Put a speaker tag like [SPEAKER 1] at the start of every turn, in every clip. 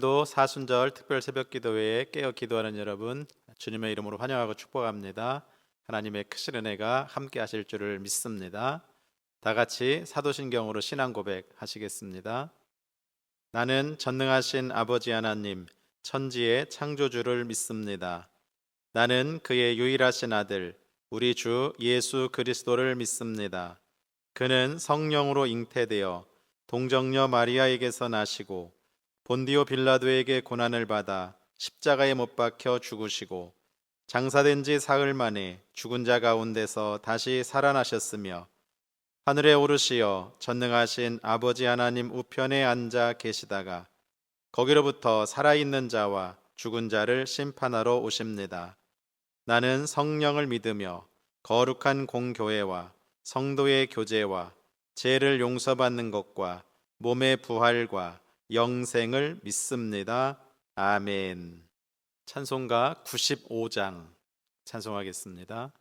[SPEAKER 1] 오늘도 사순절 특별 새벽기도회에 깨어 기도하는 여러분, 주님의 이름으로 환영하고 축복합니다. 하나님의 크신 은혜가 함께 하실 줄을 믿습니다. 다 같이 사도신경으로 신앙 고백 하시겠습니다. 나는 전능하신 아버지 하나님, 천지의 창조주를 믿습니다. 나는 그의 유일하신 아들, 우리 주 예수 그리스도를 믿습니다. 그는 성령으로 잉태되어 동정녀 마리아에게서 나시고 본디오 빌라도에게 고난을 받아 십자가에 못 박혀 죽으시고 장사된 지 사흘 만에 죽은 자 가운데서 다시 살아나셨으며 하늘에 오르시어 전능하신 아버지 하나님 우편에 앉아 계시다가 거기로부터 살아있는 자와 죽은 자를 심판하러 오십니다. 나는 성령을 믿으며 거룩한 공교회와 성도의 교제와 죄를 용서받는 것과 몸의 부활과 영생을 믿습니다. 아멘. 찬송가 95장 찬송하겠습니다.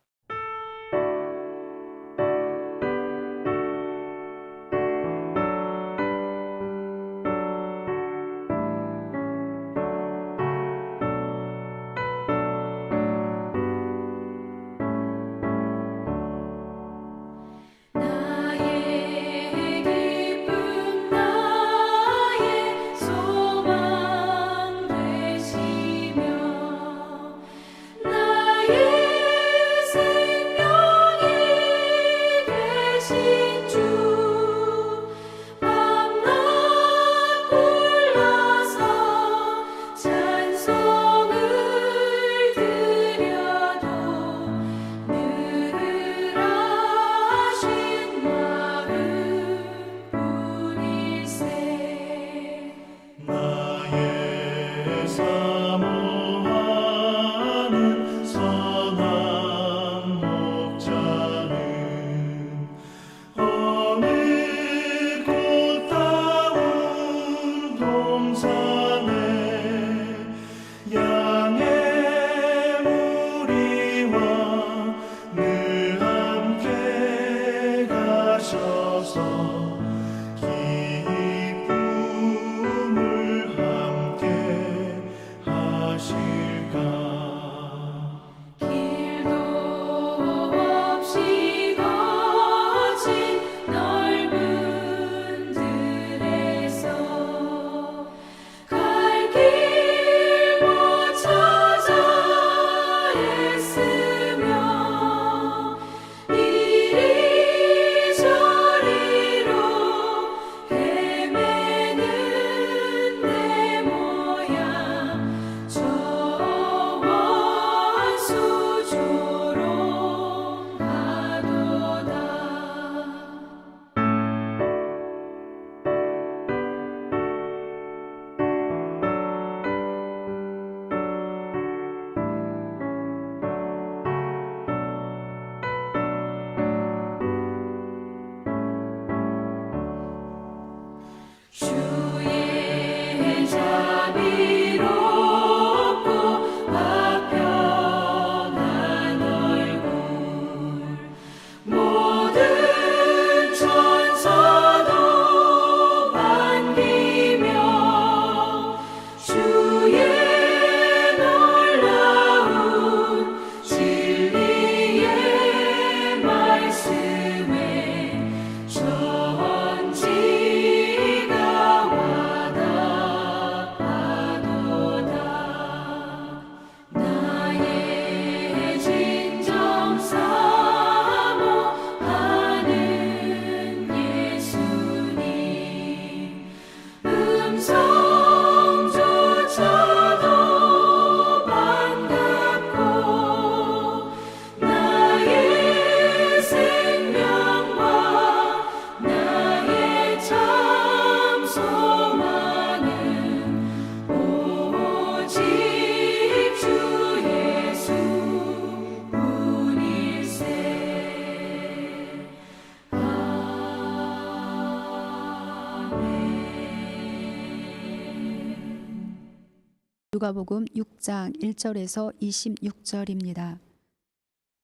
[SPEAKER 2] 누가복음 6장 1절에서 26절입니다.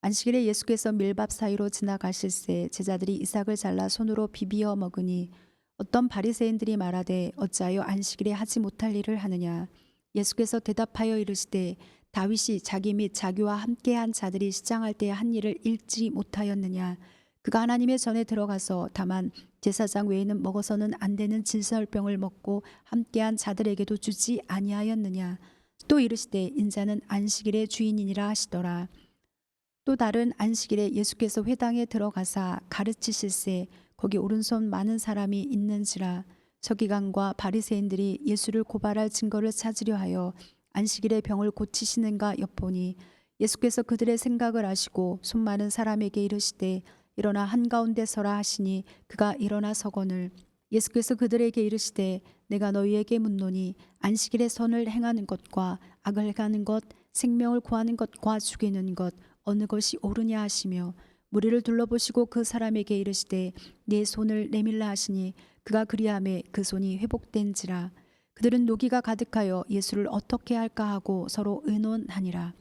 [SPEAKER 2] 안식일에 예수께서 밀밥 사이로 지나가실새 제자들이 이삭을 잘라 손으로 비비어 먹으니 어떤 바리새인들이 말하되 어찌하여 안식일에 하지 못할 일을 하느냐. 예수께서 대답하여 이르시되 다윗이 자기 및 자기와 함께한 자들이 시장할 때 한 일을 읽지 못하였느냐. 그가 하나님의 전에 들어가서 다만 제사장 외에는 먹어서는 안 되는 진설병을 먹고 함께한 자들에게도 주지 아니하였느냐. 또 이르시되 인자는 안식일의 주인이니라 하시더라. 또 다른 안식일에 예수께서 회당에 들어가사 가르치실세 거기 오른손 많은 사람이 있는지라. 서기관과 바리새인들이 예수를 고발할 증거를 찾으려 하여 안식일에 병을 고치시는가 엿보니 예수께서 그들의 생각을 아시고 손 많은 사람에게 이르시되 일어나 한가운데 서라 하시니 그가 일어나 서거늘. 예수께서 그들에게 이르시되 내가 너희에게 묻노니 안식일에 선을 행하는 것과 악을 행하는 것, 생명을 구하는 것과 죽이는 것 어느 것이 옳으냐 하시며 무리를 둘러보시고 그 사람에게 이르시되 네 손을 내밀라 하시니 그가 그리하매 그 손이 회복된지라. 그들은 노기가 가득하여 예수를 어떻게 할까 하고 서로 의논하니라.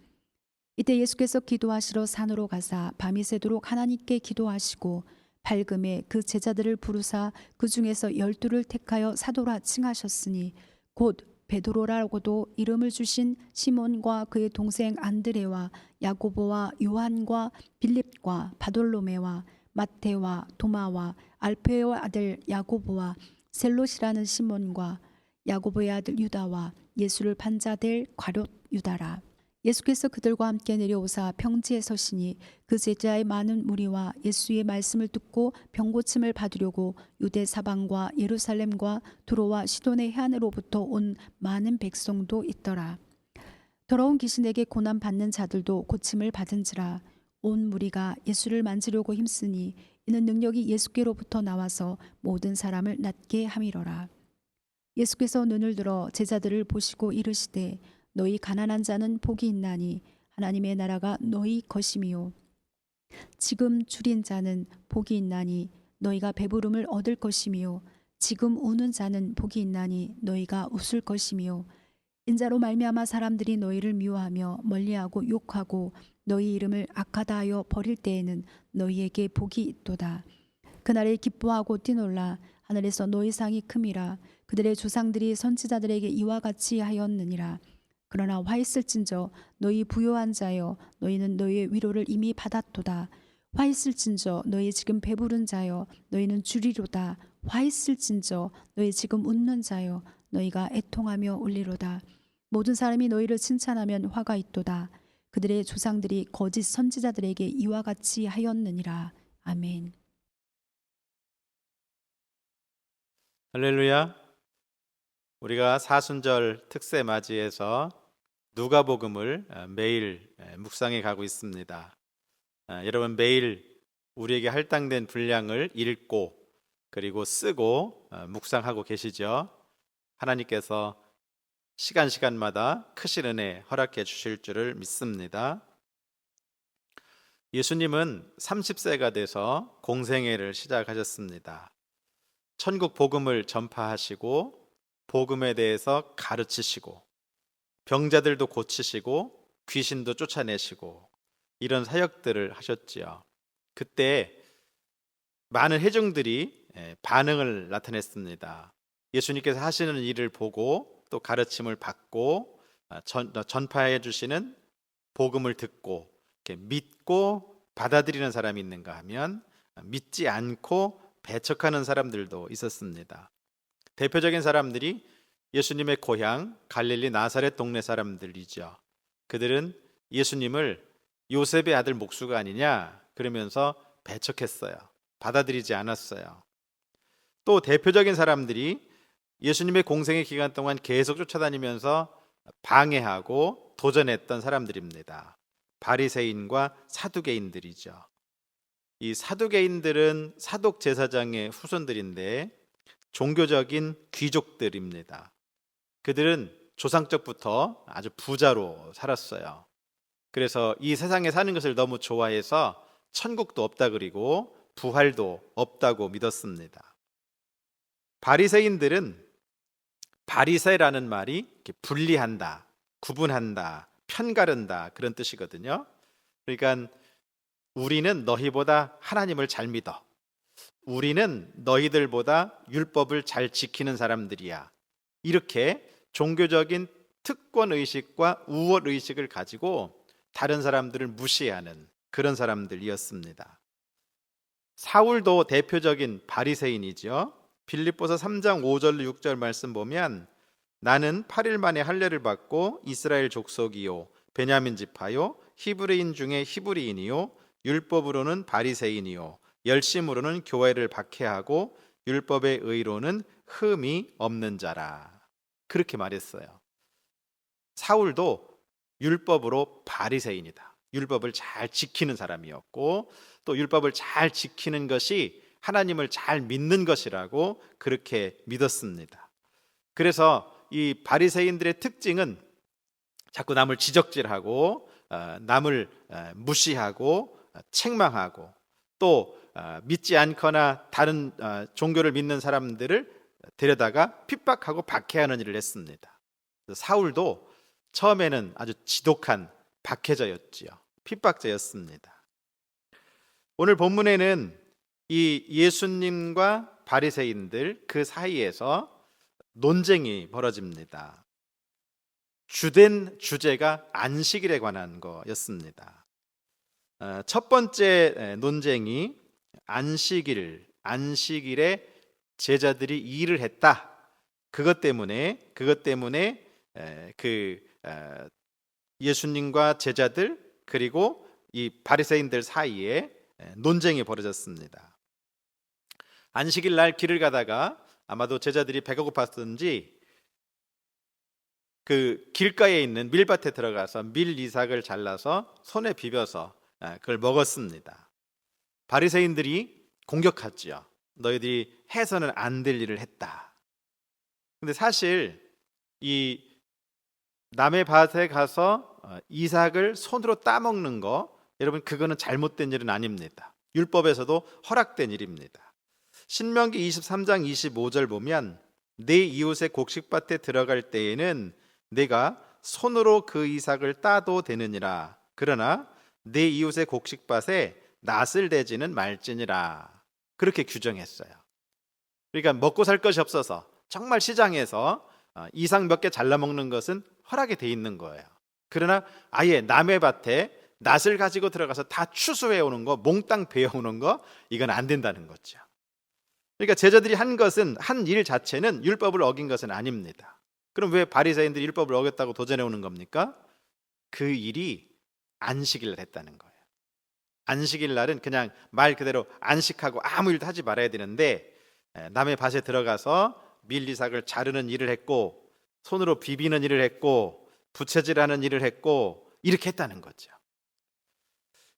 [SPEAKER 2] 이때 예수께서 기도하시러 산으로 가사 밤이 새도록 하나님께 기도하시고 밝음에 그 제자들을 부르사 그 중에서 12를 택하여 사도라 칭하셨으니 곧 베드로라고도 이름을 주신 시몬과 그의 동생 안드레와 야고보와 요한과 빌립과 바돌로메와 마테와 도마와 알페의 아들 야고보와 셀롯이라는 시몬과 야고보의 아들 유다와 예수를 판자될 가룟 유다라. 예수께서 그들과 함께 내려오사 평지에 서시니 그 제자의 많은 무리와 예수의 말씀을 듣고 병고침을 받으려고 유대 사방과 예루살렘과 두로와 시돈의 해안으로부터 온 많은 백성도 있더라. 더러운 귀신에게 고난 받는 자들도 고침을 받은지라. 온 무리가 예수를 만지려고 힘쓰니 이는 능력이 예수께로부터 나와서 모든 사람을 낫게 함이로라. 예수께서 눈을 들어 제자들을 보시고 이르시되 너희 가난한 자는 복이 있나니 하나님의 나라가 너희 것임이요. 지금 줄인 자는 복이 있나니 너희가 배부름을 얻을 것임이요. 지금 우는 자는 복이 있나니 너희가 웃을 것임이요. 인자로 말미암아 사람들이 너희를 미워하며 멀리하고 욕하고 너희 이름을 악하다 하여 버릴 때에는 너희에게 복이 있도다. 그날에 기뻐하고 뛰놀라. 하늘에서 너희 상이 큼이라. 그들의 조상들이 선지자들에게 이와 같이 하였느니라. 그러나 화 있을진저 너희 부요한 자여 너희는 너희의 위로를 이미 받았도다. 화 있을진저 너희 지금 배부른 자여 너희는 주리로다. 화 있을진저 너희 지금 웃는 자여 너희가 애통하며 울리로다. 모든 사람이 너희를 칭찬하면 화가 있도다. 그들의 조상들이 거짓 선지자들에게 이와 같이 하였느니라. 아멘.
[SPEAKER 1] 할렐루야. 우리가 사순절 특세 맞이해서 누가복음을 매일 묵상해 가고 있습니다. 여러분 매일 우리에게 할당된 분량을 읽고 그리고 쓰고 묵상하고 계시죠? 하나님께서 시간마다 크신 은혜 허락해 주실 줄을 믿습니다. 예수님은 30세가 돼서 공생애를 시작하셨습니다. 천국 복음을 전파하시고 복음에 대해서 가르치시고 병자들도 고치시고 귀신도 쫓아내시고 이런 사역들을 하셨지요. 그때 많은 회중들이 반응을 나타냈습니다. 예수님께서 하시는 일을 보고 또 가르침을 받고 전파해 주시는 복음을 듣고 믿고 받아들이는 사람이 있는가 하면 믿지 않고 배척하는 사람들도 있었습니다. 대표적인 사람들이 예수님의 고향 갈릴리 나사렛 동네 사람들이죠. 그들은 예수님을 요셉의 아들 목수가 아니냐 그러면서 배척했어요. 받아들이지 않았어요. 또 대표적인 사람들이 예수님의 공생의 기간 동안 계속 쫓아다니면서 방해하고 도전했던 사람들입니다. 바리새인과 사두개인들이죠. 이 사두개인들은 사독 제사장의 후손들인데 종교적인 귀족들입니다. 그들은 조상적부터 아주 부자로 살았어요. 그래서 이 세상에 사는 것을 너무 좋아해서 천국도 없다 그리고 부활도 없다고 믿었습니다. 바리새인들은 바리새라는 말이 분리한다, 구분한다, 편가른다 그런 뜻이거든요. 그러니까 우리는 너희보다 하나님을 잘 믿어. 우리는 너희들보다 율법을 잘 지키는 사람들이야. 이렇게 종교적인 특권 의식과 우월 의식을 가지고 다른 사람들을 무시하는 그런 사람들이었습니다. 사울도 대표적인 바리새인이죠. 빌립보서 3장 5절 6절 말씀 보면 나는 8일 만에 할례를 받고 이스라엘 족속이요 베냐민 지파요 히브리인 중에 히브리인이요 율법으로는 바리새인이요 열심으로는 교회를 박해하고 율법의 의로는 흠이 없는 자라. 그렇게 말했어요. 사울도 율법으로 바리새인이다. 율법을 잘 지키는 사람이었고 또 율법을 잘 지키는 것이 하나님을 잘 믿는 것이라고 그렇게 믿었습니다. 그래서 이 바리새인들의 특징은 자꾸 남을 지적질하고 남을 무시하고 책망하고 또 믿지 않거나 다른 종교를 믿는 사람들을 데려다가 핍박하고 박해하는 일을 했습니다. 사울도 처음에는 아주 지독한 박해자였지요. 핍박자였습니다. 오늘 본문에는 이 예수님과 바리새인들 그 사이에서 논쟁이 벌어집니다. 주된 주제가 안식일에 관한 거였습니다. 첫 번째 논쟁이 안식일에 제자들이 일을 했다. 그것 때문에 예수님과 제자들 그리고 이 바리새인들 사이에 논쟁이 벌어졌습니다. 안식일 날 길을 가다가 아마도 제자들이 배가 고팠든지 그 길가에 있는 밀밭에 들어가서 밀 이삭을 잘라서 손에 비벼서 그걸 먹었습니다. 바리새인들이 공격하지요. 너희들이 해서는 안 될 일을 했다. 근데 사실 이 남의 밭에 가서 이삭을 손으로 따먹는 거, 여러분 그거는 잘못된 일은 아닙니다. 율법에서도 허락된 일입니다. 신명기 23장 25절 보면 내 이웃의 곡식밭에 들어갈 때에는 내가 손으로 그 이삭을 따도 되느니라. 그러나 내 이웃의 곡식밭에 낫을 대지는 말지니라. 그렇게 규정했어요. 그러니까 먹고 살 것이 없어서 정말 시장에서 이삭 몇 개 잘라 먹는 것은 허락이 돼 있는 거예요. 그러나 아예 남의 밭에 낫을 가지고 들어가서 다 추수해 오는 거, 몽땅 베어 오는 거, 이건 안 된다는 거죠. 그러니까 제자들이 한 일 자체는 율법을 어긴 것은 아닙니다. 그럼 왜 바리새인들이 율법을 어겼다고 도전해 오는 겁니까? 그 일이 안식일 날 했다는 거예요. 안식일 날은 그냥 말 그대로 안식하고 아무 일도 하지 말아야 되는데 남의 밭에 들어가서 밀리삭을 자르는 일을 했고 손으로 비비는 일을 했고 부채질하는 일을 했고 이렇게 했다는 거죠.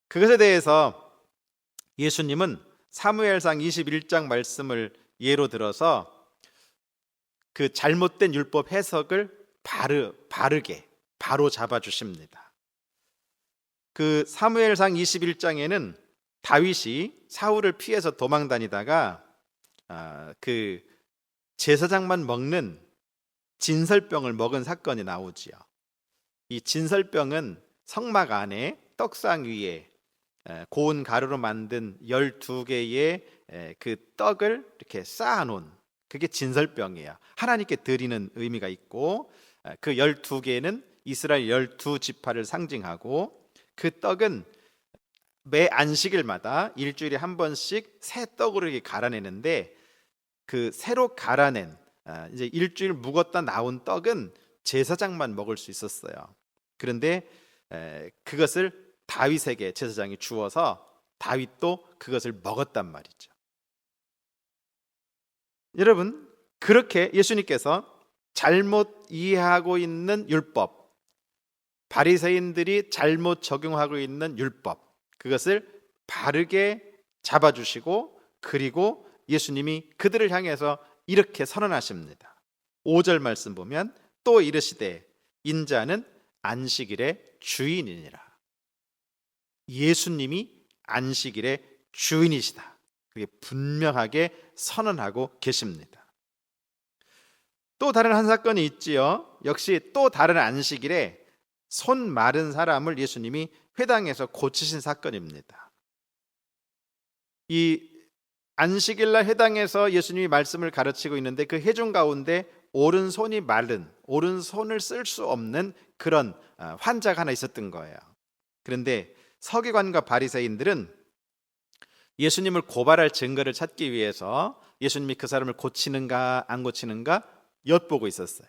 [SPEAKER 1] 그것에 대해서 예수님은 사무엘상 21장 말씀을 예로 들어서 그 잘못된 율법 해석을 바르게 바로 잡아 주십니다. 그 사무엘상 21장에는 다윗이 사울을 피해서 도망 다니다가 그 제사장만 먹는 진설병을 먹은 사건이 나오지요. 이 진설병은 성막 안에 떡상 위에 고운 가루로 만든 12개의 그 떡을 이렇게 쌓아놓은 그게 진설병이에요. 하나님께 드리는 의미가 있고 그 12개는 이스라엘 12지파를 상징하고 그 떡은 매 안식일마다 일주일에 한 번씩 새 떡으로 이렇게 갈아내는데 그 새로 갈아낸 이제 일주일 묵었다 나온 떡은 제사장만 먹을 수 있었어요. 그런데 그것을 다윗에게 제사장이 주어서 다윗도 그것을 먹었단 말이죠. 여러분, 그렇게 예수님께서 잘못 이해하고 있는 율법, 바리새인들이 잘못 적용하고 있는 율법, 그것을 바르게 잡아주시고 그리고 예수님이 그들을 향해서 이렇게 선언하십니다. 5절 말씀 보면 또 이르시되 인자는 안식일의 주인이니라. 예수님이 안식일의 주인이시다. 그게 분명하게 선언하고 계십니다. 또 다른 한 사건이 있지요. 역시 또 다른 안식일에 손 마른 사람을 예수님이 회당에서 고치신 사건입니다. 이 안식일날 회당에서 예수님이 말씀을 가르치고 있는데 그 회중 가운데 오른손이 마른, 오른손을 쓸 수 없는 그런 환자가 하나 있었던 거예요. 그런데 서기관과 바리새인들은 예수님을 고발할 증거를 찾기 위해서 예수님이 그 사람을 고치는가 안 고치는가 엿보고 있었어요.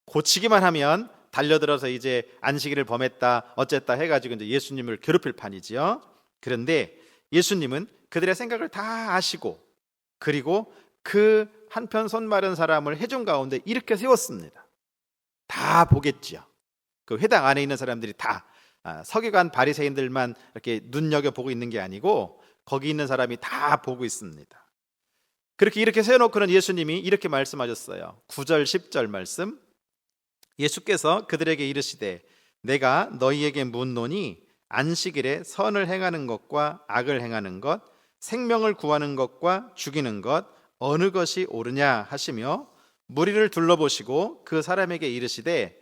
[SPEAKER 1] 고치기만 하면 달려들어서 이제 안식일을 범했다 어쨌다 해가지고 이제 예수님을 괴롭힐 판이지요. 그런데 예수님은 그들의 생각을 다 아시고, 그리고 그 한편 손 마른 사람을 회중 가운데 이렇게 세웠습니다. 다 보겠지요. 그 회당 안에 있는 사람들이 다, 서기관 바리새인들만 이렇게 눈여겨보고 있는 게 아니고 거기 있는 사람이 다 보고 있습니다. 이렇게 세워놓고는 예수님이 이렇게 말씀하셨어요. 9절 10절 말씀. 예수께서 그들에게 이르시되 내가 너희에게 묻노니 안식일에 선을 행하는 것과 악을 행하는 것, 생명을 구하는 것과 죽이는 것 어느 것이 옳으냐 하시며 무리를 둘러보시고 그 사람에게 이르시되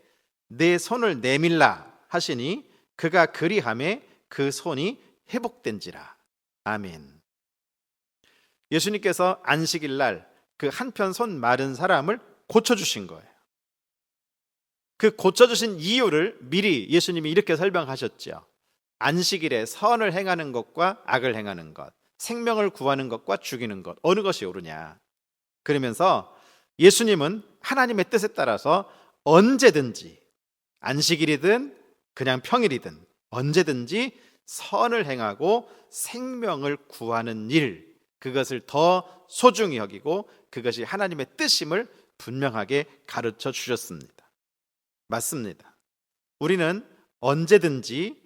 [SPEAKER 1] 내 손을 내밀라 하시니 그가 그리하매 그 손이 회복된지라. 아멘. 예수님께서 안식일날 그 한편 손 마른 사람을 고쳐주신 거예요. 그 고쳐주신 이유를 미리 예수님이 이렇게 설명하셨죠. 안식일에 선을 행하는 것과 악을 행하는 것, 생명을 구하는 것과 죽이는 것 어느 것이 옳으냐. 그러면서 예수님은 하나님의 뜻에 따라서 언제든지 안식일이든 그냥 평일이든 언제든지 선을 행하고 생명을 구하는 일, 그것을 더 소중히 여기고 그것이 하나님의 뜻임을 분명하게 가르쳐 주셨습니다. 맞습니다. 우리는 언제든지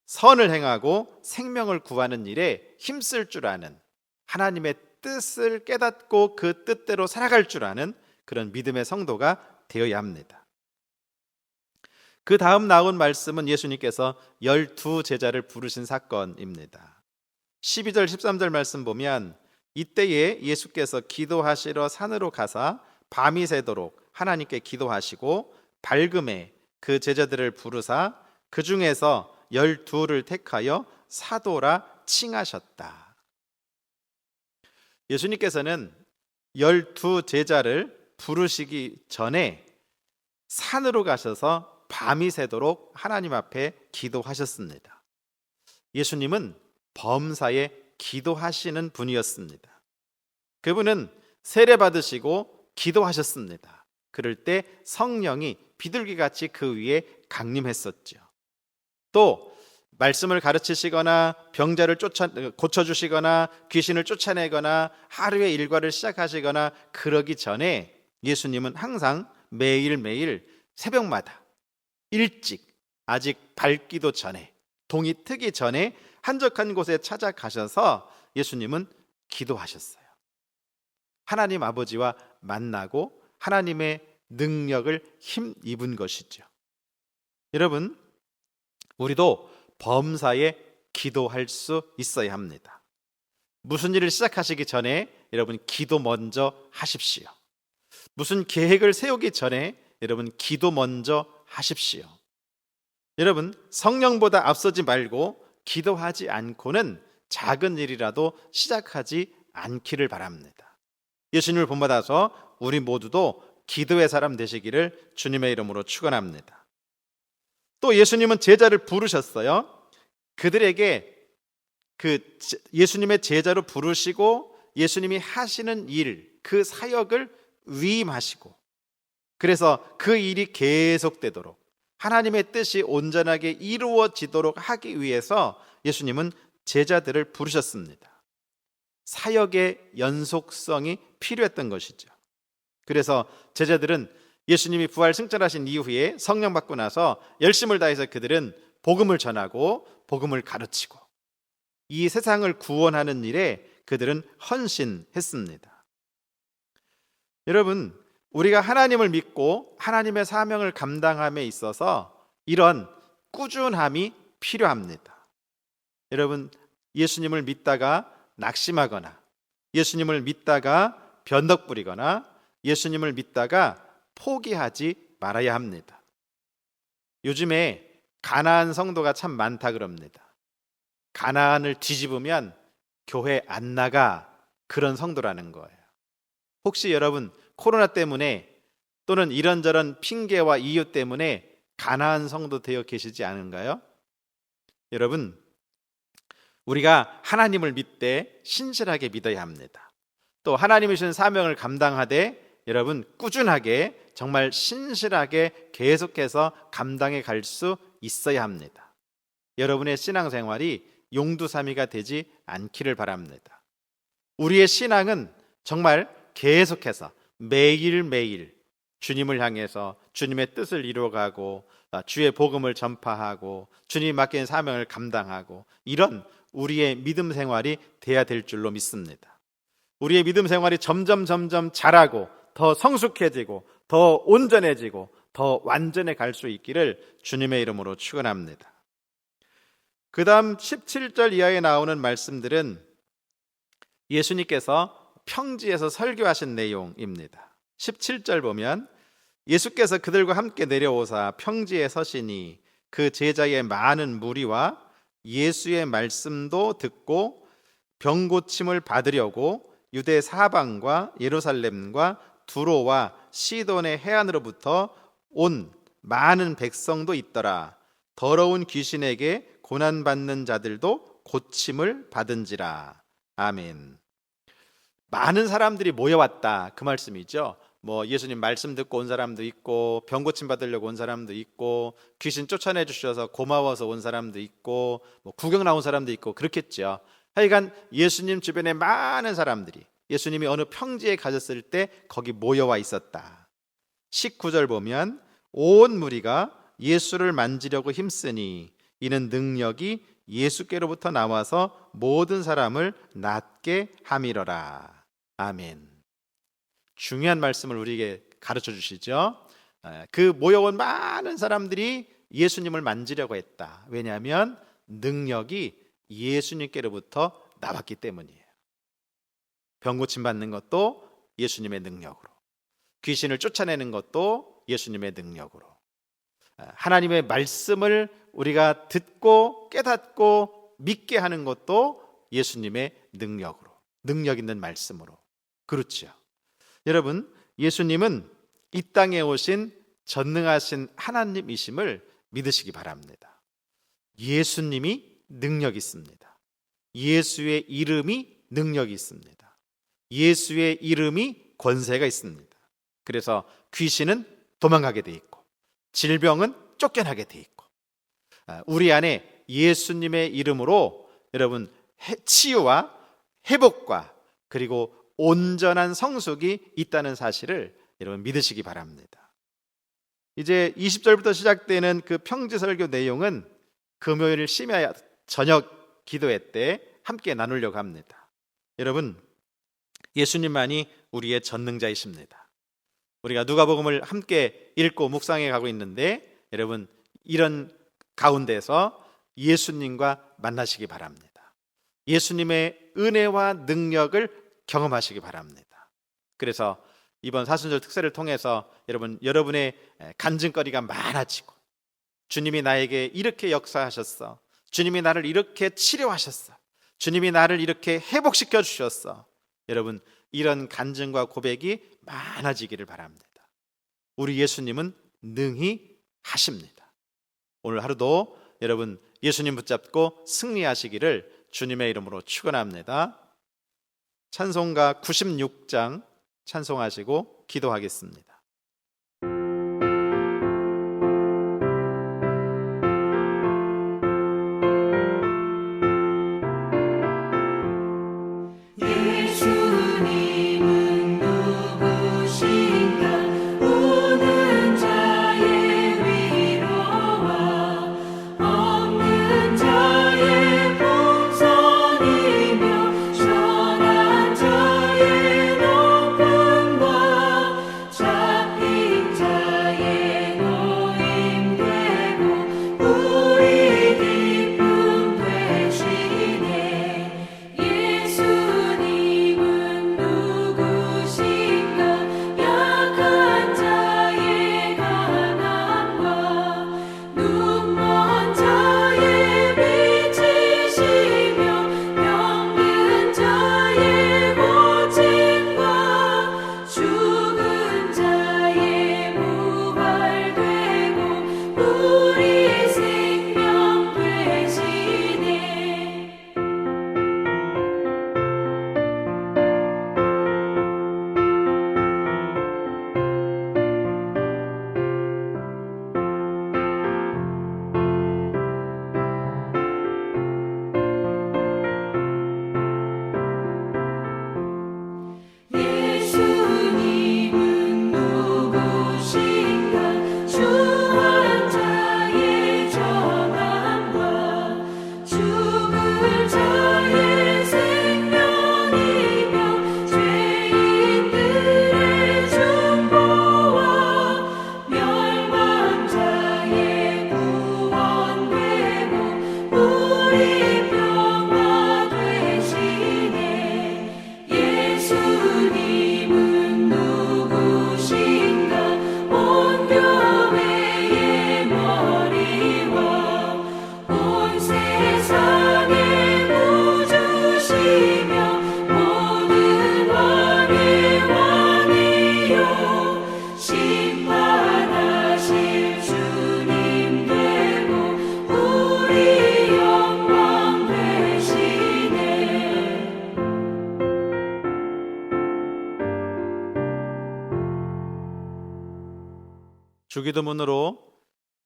[SPEAKER 1] 선을 행하고 생명을 구하는 일에 힘쓸 줄 아는, 하나님의 뜻을 깨닫고 그 뜻대로 살아갈 줄 아는 그런 믿음의 성도가 되어야 합니다. 그 다음 나온 말씀은 예수님께서 12제자를 부르신 사건입니다. 12절 13절 말씀 보면 이때에 예수께서 기도하시러 산으로 가사 밤이 새도록 하나님께 기도하시고 밝음에 그 제자들을 부르사 그 중에서 12를 택하여 사도라 칭하셨다. 예수님께서는 12제자를 부르시기 전에 산으로 가셔서 밤이 새도록 하나님 앞에 기도하셨습니다. 예수님은 범사에 기도하시는 분이었습니다. 그분은 세례 받으시고 기도하셨습니다. 그럴 때 성령이 비둘기같이 그 위에 강림했었죠. 또 말씀을 가르치시거나 병자를 고쳐주시거나 귀신을 쫓아내거나 하루의 일과를 시작하시거나 그러기 전에 예수님은 항상 매일매일 새벽마다 일찍, 아직 밝기도 전에, 동이 트기 전에 한적한 곳에 찾아가셔서 예수님은 기도하셨어요. 하나님 아버지와 만나고 하나님의 능력을 힘입은 것이죠. 여러분, 우리도 범사에 기도할 수 있어야 합니다. 무슨 일을 시작하시기 전에 여러분 기도 먼저 하십시오. 무슨 계획을 세우기 전에 여러분 기도 먼저 하십시오. 여러분, 성령보다 앞서지 말고 기도하지 않고는 작은 일이라도 시작하지 않기를 바랍니다. 예수님을 본받아서 우리 모두도 기도의 사람 되시기를 주님의 이름으로 축원합니다. 또 예수님은 제자를 부르셨어요. 그들에게 예수님의 제자로 부르시고 예수님이 하시는 일, 그 사역을 위임하시고, 그래서 그 일이 계속되도록 하나님의 뜻이 온전하게 이루어지도록 하기 위해서 예수님은 제자들을 부르셨습니다. 사역의 연속성이 필요했던 것이죠. 그래서 제자들은 예수님이 부활 승천하신 이후에 성령 받고 나서 열심을 다해서 그들은 복음을 전하고 복음을 가르치고 이 세상을 구원하는 일에 그들은 헌신했습니다. 여러분, 우리가 하나님을 믿고 하나님의 사명을 감당함에 있어서 이런 꾸준함이 필요합니다. 여러분, 예수님을 믿다가 낙심하거나 예수님을 믿다가 변덕 부리거나 예수님을 믿다가 포기하지 말아야 합니다. 요즘에 가나안 성도가 참 많다 그럽니다. 가나안을 뒤집으면 교회 안 나가 그런 성도라는 거예요. 혹시 여러분 코로나 때문에 또는 이런저런 핑계와 이유 때문에 가난한 성도 되어 계시지 않은가요? 여러분, 우리가 하나님을 믿되 신실하게 믿어야 합니다. 또 하나님이 주신 사명을 감당하되 여러분 꾸준하게 정말 신실하게 계속해서 감당해 갈 수 있어야 합니다. 여러분의 신앙생활이 용두사미가 되지 않기를 바랍니다. 우리의 신앙은 정말 계속해서 매일매일 주님을 향해서 주님의 뜻을 이루어가고 주의 복음을 전파하고 주님이 맡긴 사명을 감당하고 이런 우리의 믿음 생활이 돼야 될 줄로 믿습니다. 우리의 믿음 생활이 점점 자라고 더 성숙해지고 더 온전해지고 더 완전해 갈 수 있기를 주님의 이름으로 축원합니다. 그 다음 17절 이하에 나오는 말씀들은 예수님께서 평지에서 설교하신 내용입니다. 17절 보면 예수께서 그들과 함께 내려오사 평지에 서시니 그 제자의 많은 무리와 예수의 말씀도 듣고 병 고침을 받으려고 유대 사방과 예루살렘과 두로와 시돈의 해안으로부터 온 많은 백성도 있더라. 더러운 귀신에게 고난받는 자들도 고침을 받은지라. 아멘. 많은 사람들이 모여왔다 그 말씀이죠. 예수님 말씀 듣고 온 사람도 있고 병 고침 받으려고 온 사람도 있고 귀신 쫓아내 주셔서 고마워서 온 사람도 있고 구경 나온 사람도 있고 그렇겠죠. 하여간 예수님 주변에 많은 사람들이 예수님이 어느 평지에 가셨을 때 거기 모여와 있었다. 19절 보면 온 무리가 예수를 만지려고 힘쓰니 이는 능력이 예수께로부터 나와서 모든 사람을 낫게 함이러라. 아멘. 중요한 말씀을 우리에게 가르쳐 주시죠. 그 모여온 많은 사람들이 예수님을 만지려고 했다. 왜냐하면 능력이 예수님께로부터 나왔기 때문이에요. 병 고침 받는 것도 예수님의 능력으로, 귀신을 쫓아내는 것도 예수님의 능력으로, 하나님의 말씀을 우리가 듣고 깨닫고 믿게 하는 것도 예수님의 능력으로, 능력 있는 말씀으로. 그렇죠. 여러분, 예수님은 이 땅에 오신 전능하신 하나님이심을 믿으시기 바랍니다. 예수님이 능력 있습니다. 예수의 이름이 능력이 있습니다. 예수의 이름이 권세가 있습니다. 그래서 귀신은 도망가게 돼 있고 질병은 쫓겨나게 돼 있고 우리 안에 예수님의 이름으로 여러분 치유와 회복과 그리고 온전한 성숙이 있다는 사실을 여러분 믿으시기 바랍니다. 이제 20절부터 시작되는 그 평지 설교 내용은 금요일 심야 저녁 기도회 때 함께 나누려고 합니다. 여러분, 예수님만이 우리의 전능자이십니다. 우리가 누가복음을 함께 읽고 묵상해 가고 있는데 여러분 이런 가운데서 예수님과 만나시기 바랍니다. 예수님의 은혜와 능력을 경험하시기 바랍니다. 그래서 이번 사순절 특세를 통해서 여러분의 간증거리가 많아지고 주님이 나에게 이렇게 역사하셨어. 주님이 나를 이렇게 치료하셨어. 주님이 나를 이렇게 회복시켜 주셨어. 여러분 이런 간증과 고백이 많아지기를 바랍니다. 우리 예수님은 능히 하십니다. 오늘 하루도 여러분 예수님 붙잡고 승리하시기를 주님의 이름으로 축원합니다. 찬송가 96장 찬송하시고 기도하겠습니다.
[SPEAKER 3] 자
[SPEAKER 1] 주기도문으로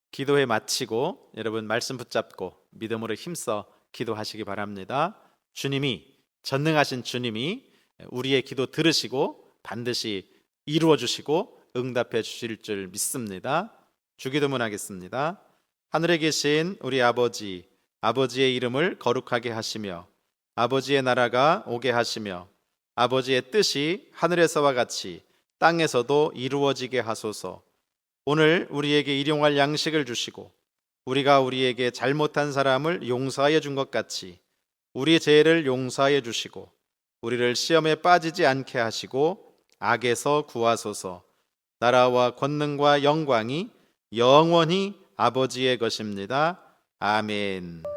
[SPEAKER 1] 기도회 마치고 여러분 말씀 붙잡고 믿음으로 힘써 기도하시기 바랍니다. 주님이, 전능하신 주님이 우리의 기도 들으시고 반드시 이루어 주시고 응답해 주실 줄 믿습니다. 주기도문 하겠습니다. 하늘에 계신 우리 아버지, 아버지의 이름을 거룩하게 하시며 아버지의 나라가 오게 하시며 아버지의 뜻이 하늘에서와 같이 땅에서도 이루어지게 하소서. 오늘 우리에게 일용할 양식을 주시고 우리가 우리에게 잘못한 사람을 용서하여 준 것 같이 우리의 죄를 용서하여 주시고 우리를 시험에 빠지지 않게 하시고 악에서 구하소서. 나라와 권능과 영광이 영원히 아버지의 것입니다. 아멘.